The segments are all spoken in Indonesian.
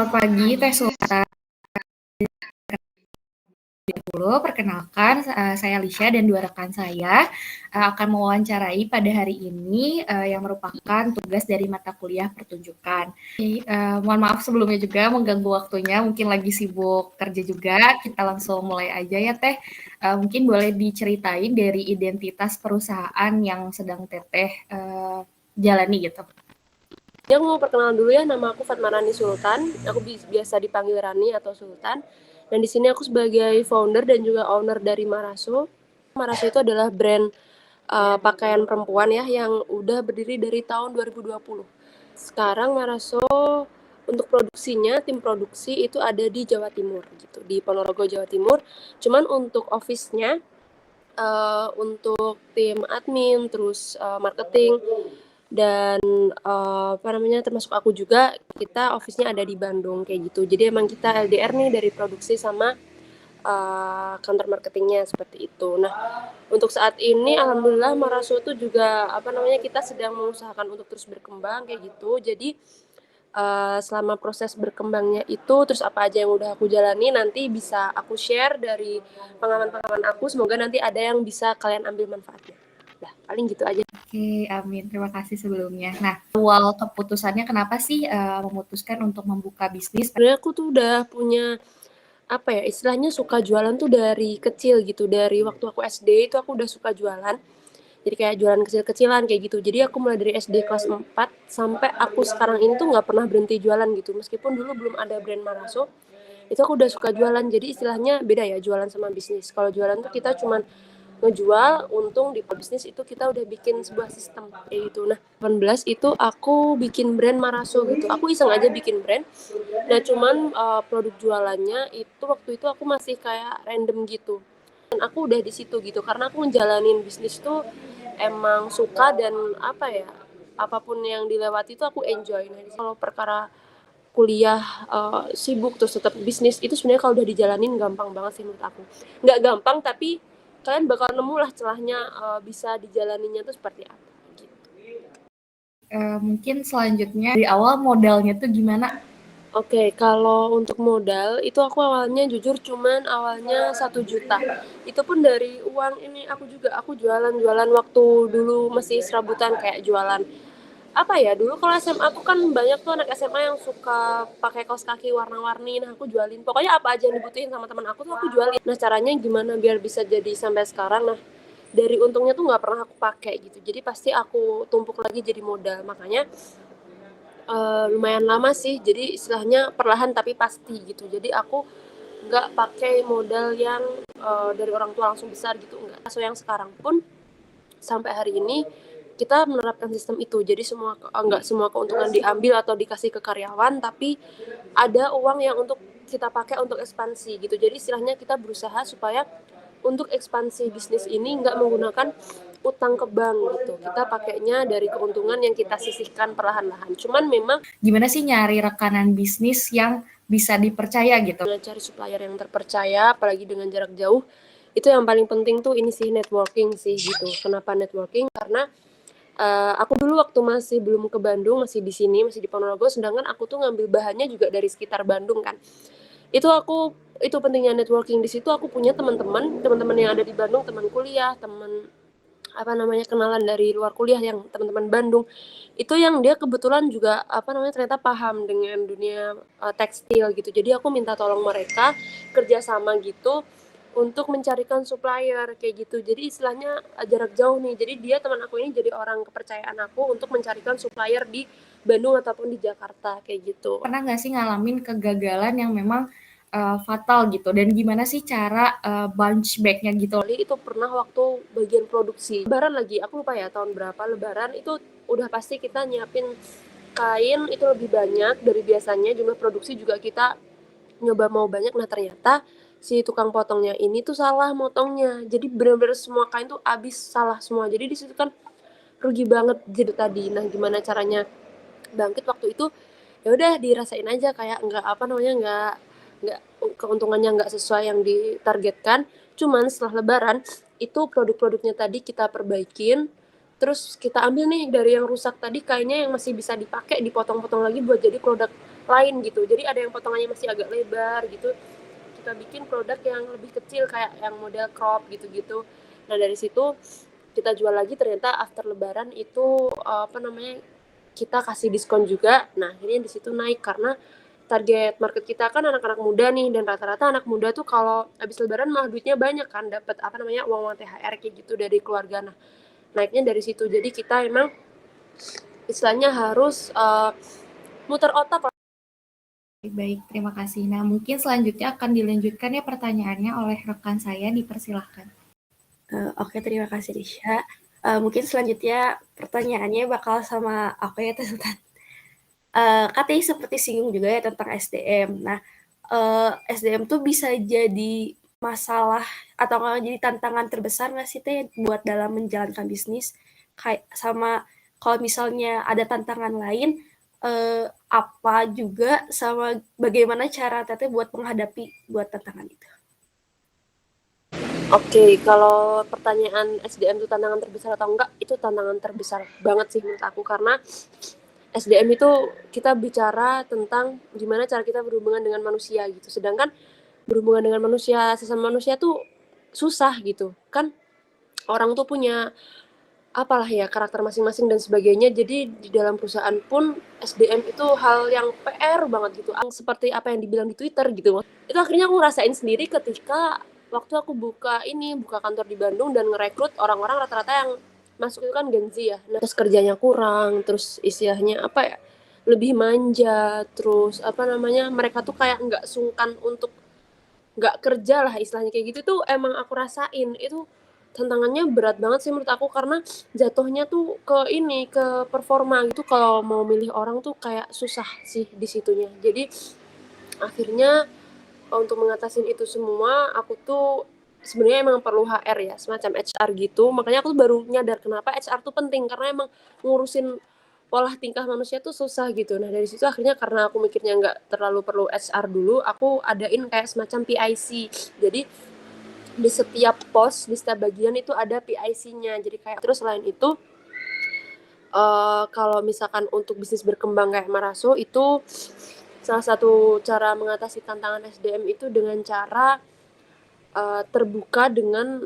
Selamat pagi, Teh Sultan. Dulu, perkenalkan, saya Lisha dan dua rekan saya akan mewawancarai pada hari ini yang merupakan tugas dari mata kuliah pertunjukan. Mohon maaf sebelumnya juga mengganggu waktunya, mungkin lagi sibuk kerja juga. Kita langsung mulai aja ya Teh. Mungkin boleh diceritain dari identitas perusahaan yang sedang Teteh jalani gitu. Yang mau perkenalan dulu ya, nama aku Fatma Rani Sultan. Aku biasa dipanggil Rani atau Sultan. Dan di sini aku sebagai founder dan juga owner dari Maraso. Maraso itu adalah brand pakaian perempuan ya yang udah berdiri dari tahun 2020. Sekarang Maraso untuk produksinya, tim produksi itu ada di Jawa Timur gitu, di Ponorogo Jawa Timur. Cuman untuk office-nya, untuk tim admin, terus marketing, dan termasuk aku juga, kita office-nya ada di Bandung kayak gitu. Jadi emang kita LDR nih dari produksi sama kantor marketingnya seperti itu. Nah, untuk saat ini alhamdulillah Maraso itu juga kita sedang mengusahakan untuk terus berkembang kayak gitu. Jadi selama proses berkembangnya itu, terus apa aja yang udah aku jalani nanti bisa aku share dari pengalaman-pengalaman aku. Semoga nanti ada yang bisa kalian ambil manfaatnya. Nah, paling gitu aja. Oke, amin. Terima kasih sebelumnya. Nah, awal keputusannya kenapa sih memutuskan untuk membuka bisnis? Sebenarnya aku tuh udah punya istilahnya suka jualan tuh dari kecil gitu. Dari waktu aku SD itu aku udah suka jualan. Jadi kayak jualan kecil-kecilan kayak gitu. Jadi aku mulai dari SD kelas 4 sampai aku sekarang ini tuh nggak pernah berhenti jualan gitu. Meskipun dulu belum ada brand Maraso, itu aku udah suka jualan. Jadi istilahnya beda ya jualan sama bisnis. Kalau jualan tuh kita cuman ngejual, untung di bisnis itu kita udah bikin sebuah sistem kayak gitu. Nah, 18 itu aku bikin brand Maraso gitu. Aku iseng aja bikin brand. Nah, cuman produk jualannya itu waktu itu aku masih kayak random gitu. Dan aku udah di situ gitu karena aku ngejalanin bisnis tuh emang suka dan apapun yang dilewati itu aku enjoy. Nah, kalau perkara kuliah sibuk terus tetap bisnis itu sebenarnya kalau udah dijalanin gampang banget sih menurut aku. Nggak gampang tapi kalian bakal nemu lah celahnya bisa dijalaninya tuh seperti apa gitu. Mungkin selanjutnya dari awal modalnya tuh gimana? Oke, kalau untuk modal itu aku awalnya jujur cuman awalnya 1 juta. Itu pun dari uang ini aku jualan-jualan waktu dulu masih serabutan kayak jualan dulu kalau SMA aku kan banyak tuh anak SMA yang suka pakai kaos kaki warna-warni. Nah, aku jualin. Pokoknya apa aja yang dibutuhin sama teman aku tuh aku jualin. Nah, caranya gimana biar bisa jadi sampai sekarang? Nah, dari untungnya tuh nggak pernah aku pakai gitu. Jadi pasti aku tumpuk lagi jadi modal. Makanya lumayan lama sih. Jadi istilahnya perlahan tapi pasti gitu. Jadi aku nggak pakai modal yang dari orang tua langsung besar gitu, nggak. So yang sekarang pun sampai hari ini kita menerapkan sistem itu. Jadi nggak semua keuntungan diambil atau dikasih ke karyawan, tapi ada uang yang untuk kita pakai untuk ekspansi gitu. Jadi istilahnya kita berusaha supaya untuk ekspansi bisnis ini nggak menggunakan utang ke bank gitu. Kita pakainya dari keuntungan yang kita sisihkan perlahan-lahan. Cuman memang Gimana sih nyari rekanan bisnis yang bisa dipercaya gitu? dengan cari supplier yang terpercaya, apalagi dengan jarak jauh, itu yang paling penting tuh ini sih networking sih gitu. Kenapa networking? Karena aku dulu waktu masih belum ke Bandung, masih di sini, masih di Ponorogo, sedangkan aku tuh ngambil bahannya juga dari sekitar Bandung kan. Itu pentingnya networking. Di situ aku punya teman-teman yang ada di Bandung, teman kuliah, teman kenalan dari luar kuliah yang teman-teman Bandung. Itu yang dia kebetulan juga ternyata paham dengan dunia tekstil gitu. Jadi aku minta tolong mereka kerjasama gitu untuk mencarikan supplier kayak gitu. Jadi istilahnya jarak jauh nih. Jadi dia teman aku ini jadi orang kepercayaan aku untuk mencarikan supplier di Bandung ataupun di Jakarta kayak gitu. Pernah nggak sih ngalamin kegagalan yang memang fatal gitu? Dan gimana sih cara bounce back-nya gitu? Itu pernah waktu bagian produksi. Lebaran lagi, aku lupa ya tahun berapa Lebaran itu udah pasti kita nyiapin kain itu lebih banyak dari biasanya, jumlah produksi juga kita nyoba mau banyak. Nah, ternyata si tukang potongnya ini tuh salah motongnya. Jadi benar-benar semua kain tuh habis salah semua. Jadi di situ kan rugi banget jadi tadi. Nah, gimana caranya bangkit waktu itu? Ya udah dirasain aja kayak nggak keuntungannya nggak sesuai yang ditargetkan. Cuman setelah Lebaran itu produk-produknya tadi kita perbaikin, terus kita ambil nih dari yang rusak tadi kainnya yang masih bisa dipakai, dipotong-potong lagi buat jadi produk lain gitu. Jadi ada yang potongannya masih agak lebar gitu, kita bikin produk yang lebih kecil kayak yang model crop gitu-gitu. Nah dari situ kita jual lagi, ternyata after lebaran itu kita kasih diskon juga. Nah akhirnya di situ naik karena target market kita kan anak-anak muda nih, dan rata-rata anak muda tuh kalau habis lebaran malah duitnya banyak kan, dapat uang THR kayak gitu dari keluarga. Nah naiknya dari situ, jadi kita emang istilahnya harus muter otak. Baik, terima kasih. Nah, mungkin selanjutnya akan dilanjutkan ya pertanyaannya oleh rekan saya, dipersilahkan. Oke, terima kasih Risha. Mungkin selanjutnya pertanyaannya bakal sama aku ya, Teh Sultan. Katanya seperti singgung juga ya tentang SDM. Nah, SDM tuh bisa jadi masalah atau nggak jadi tantangan terbesar nggak sih Teh buat dalam menjalankan bisnis? Kayak sama kalau misalnya ada tantangan lain, apa juga sama bagaimana cara Teteh buat menghadapi buat tantangan itu? Oke, kalau pertanyaan SDM itu tantangan terbesar atau enggak, itu tantangan terbesar banget sih menurut aku, karena SDM itu kita bicara tentang gimana cara kita berhubungan dengan manusia gitu. Sedangkan berhubungan dengan manusia, sesama manusia tuh susah gitu. Kan orang tuh punya apalah ya, karakter masing-masing dan sebagainya. Jadi di dalam perusahaan pun SDM itu hal yang PR banget gitu. Seperti apa yang dibilang di Twitter gitu. Itu akhirnya aku ngerasain sendiri ketika waktu aku buka kantor di Bandung dan ngerekrut orang-orang rata-rata yang masuk itu kan Gen Z ya. Nah, terus kerjanya kurang, terus istilahnya lebih manja, terus mereka tuh kayak nggak sungkan untuk nggak kerja lah, istilahnya kayak gitu tuh emang aku rasain. Itu tantangannya berat banget sih menurut aku, karena jatuhnya tuh ke performa gitu. Kalau mau milih orang tuh kayak susah sih di situnya. Jadi akhirnya untuk mengatasi itu semua, aku tuh sebenarnya emang perlu HR ya, semacam HR gitu. Makanya aku tuh baru nyadar kenapa HR tuh penting, karena emang ngurusin pola tingkah manusia tuh susah gitu. Nah dari situ akhirnya, karena aku mikirnya nggak terlalu perlu HR dulu, aku adain kayak semacam PIC. Jadi di setiap pos, di setiap bagian itu ada PIC-nya. Jadi kayak, terus selain itu kalau misalkan untuk bisnis berkembang kayak Maraso, itu salah satu cara mengatasi tantangan SDM itu dengan cara terbuka dengan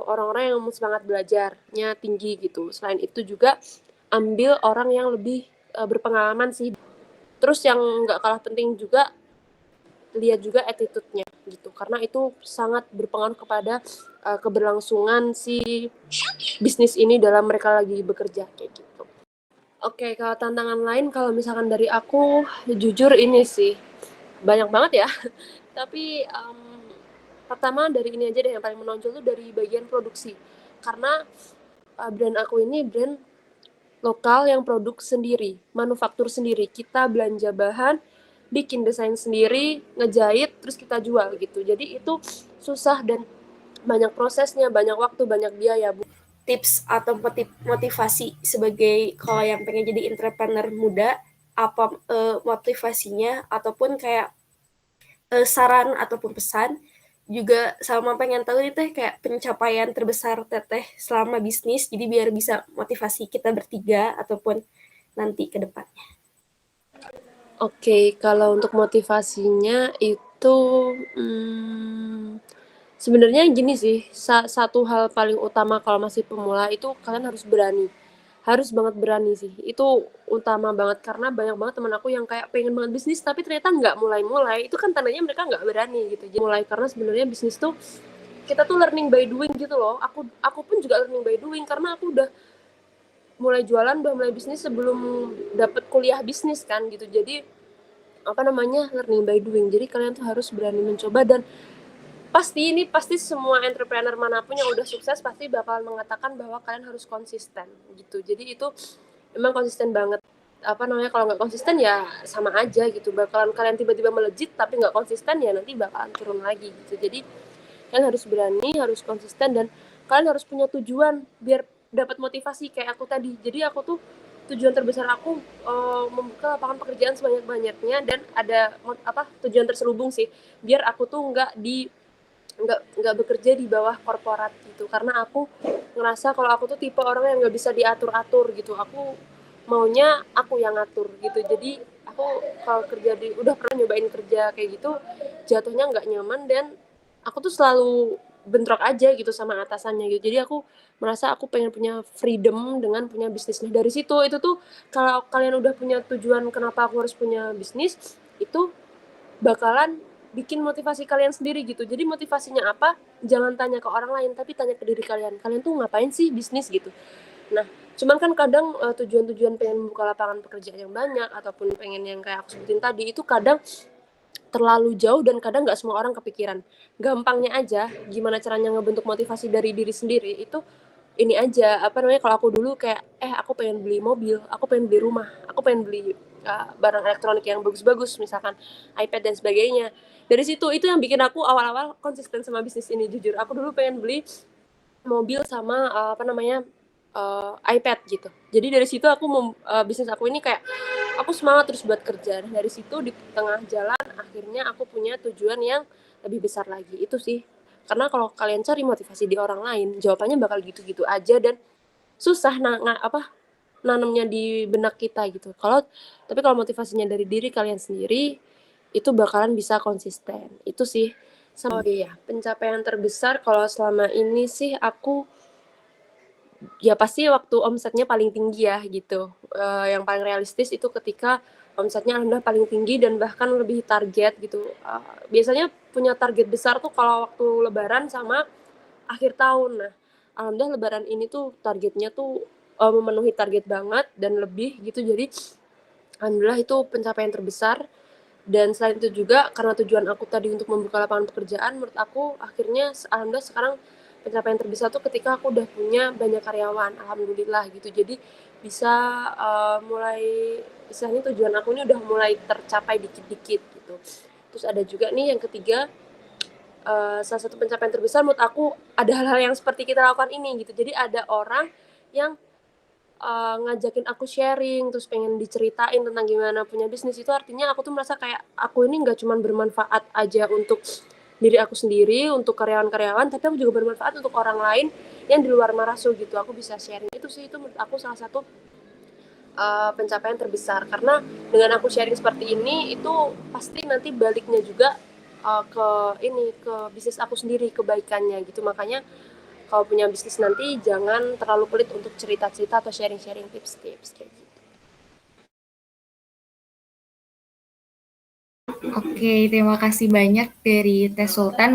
orang-orang yang semangat belajarnya tinggi gitu. Selain itu juga ambil orang yang lebih berpengalaman sih. Terus yang nggak kalah penting juga, lihat juga attitude-nya gitu, karena itu sangat berpengaruh kepada keberlangsungan si bisnis ini dalam mereka lagi bekerja kayak gitu. Oke, kalau tantangan lain, kalau misalkan dari aku, jujur ini sih banyak banget ya. Tapi pertama dari ini aja deh, yang paling menonjol tuh dari bagian produksi. Karena brand aku ini brand lokal yang produk sendiri, manufaktur sendiri. Kita belanja bahan, bikin desain sendiri, ngejahit, terus kita jual gitu. Jadi itu susah dan banyak prosesnya, banyak waktu, banyak biaya, Bu. Tips atau motivasi sebagai kalau yang pengen jadi entrepreneur muda, apa motivasinya ataupun kayak saran ataupun pesan, juga sama pengen tahu nih Teh kayak pencapaian terbesar Teteh selama bisnis, jadi biar bisa motivasi kita bertiga ataupun nanti ke depannya. Oke, kalau untuk motivasinya itu sebenarnya gini sih, satu hal paling utama kalau masih pemula itu kalian harus berani. Harus banget berani sih. Itu utama banget, karena banyak banget teman aku yang kayak pengen banget bisnis tapi ternyata nggak mulai-mulai. Itu kan tandanya mereka nggak berani gitu. Jadi mulai, karena sebenarnya bisnis tuh kita tuh learning by doing gitu loh. Aku pun juga learning by doing, karena aku udah mulai jualan, udah mulai bisnis sebelum dapet kuliah bisnis kan gitu. Jadi learning by doing. Jadi kalian tuh harus berani mencoba, dan pasti semua entrepreneur manapun yang udah sukses pasti bakal mengatakan bahwa kalian harus konsisten gitu. Jadi itu memang konsisten banget. Kalau nggak konsisten ya sama aja gitu, bakalan kalian tiba-tiba melejit, tapi nggak konsisten ya nanti bakalan turun lagi gitu. Jadi kalian harus berani, harus konsisten, dan kalian harus punya tujuan biar dapat motivasi kayak aku tadi. Jadi aku tuh tujuan terbesar aku membuka lapangan pekerjaan sebanyak-banyaknya, dan ada tujuan terselubung sih, biar aku tuh nggak bekerja di bawah korporat gitu. Karena aku ngerasa kalau aku tuh tipe orang yang nggak bisa diatur-atur gitu. Aku maunya aku yang ngatur gitu. Jadi aku kalau kerja udah pernah nyobain kerja kayak gitu jatuhnya nggak nyaman dan aku tuh selalu bentrok aja gitu sama atasannya gitu. Jadi aku merasa aku pengen punya freedom dengan punya bisnis. Nah dari situ itu tuh kalau kalian udah punya tujuan kenapa aku harus punya bisnis, itu bakalan bikin motivasi kalian sendiri gitu. Jadi motivasinya apa? Jangan tanya ke orang lain, tapi tanya ke diri kalian. Kalian tuh ngapain sih bisnis gitu? Nah, cuman kan kadang tujuan-tujuan pengen membuka lapangan pekerjaan yang banyak ataupun pengen yang kayak aku sebutin tadi itu kadang terlalu jauh dan kadang nggak semua orang kepikiran. Gampangnya aja, gimana caranya ngebentuk motivasi dari diri sendiri itu ini aja apa namanya kalau aku dulu kayak aku pengen beli mobil, aku pengen beli rumah, aku pengen beli barang elektronik yang bagus-bagus misalkan iPad dan sebagainya. Dari situ itu yang bikin aku awal-awal konsisten sama bisnis ini jujur. Aku dulu pengen beli mobil sama apa namanya iPad gitu. Jadi dari situ aku bisnis aku ini kayak aku semangat terus buat kerja. Dari situ di tengah jalan akhirnya aku punya tujuan yang lebih besar lagi. Itu sih. Karena kalau kalian cari motivasi di orang lain, jawabannya bakal gitu-gitu aja dan susah nanamnya di benak kita gitu. Tapi kalau motivasinya dari diri kalian sendiri, itu bakalan bisa konsisten. Itu sih. Oh iya, pencapaian terbesar kalau selama ini sih aku ya pasti waktu omsetnya paling tinggi ya gitu. Yang paling realistis itu ketika omsetnya alhamdulillah paling tinggi dan bahkan lebih target gitu. Biasanya punya target besar tuh kalau waktu lebaran sama akhir tahun. Nah, alhamdulillah lebaran ini tuh targetnya tuh memenuhi target banget dan lebih gitu. Jadi alhamdulillah itu pencapaian terbesar. Dan selain itu juga karena tujuan aku tadi untuk membuka lapangan pekerjaan, menurut aku akhirnya alhamdulillah sekarang pencapaian terbesar tuh ketika aku udah punya banyak karyawan, alhamdulillah gitu. Jadi bisa mulai istilahnya tujuan aku ini udah mulai tercapai dikit-dikit gitu. Terus ada juga nih yang ketiga, salah satu pencapaian terbesar menurut aku ada hal-hal yang seperti kita lakukan ini gitu. Jadi ada orang yang ngajakin aku sharing, terus pengen diceritain tentang gimana punya bisnis, itu artinya aku tuh merasa kayak aku ini nggak cuma bermanfaat aja untuk diri aku sendiri, untuk karyawan-karyawan, tapi aku juga bermanfaat untuk orang lain yang di luar Marasu gitu. Aku bisa sharing. Itu sih, itu menurut aku salah satu pencapaian terbesar. Karena dengan aku sharing seperti ini, itu pasti nanti baliknya juga ke bisnis aku sendiri, kebaikannya gitu. Makanya kalau punya bisnis nanti jangan terlalu pelit untuk cerita-cerita atau sharing-sharing tips-tips kayak gitu. Oke, terima kasih banyak dari Teh Sultan.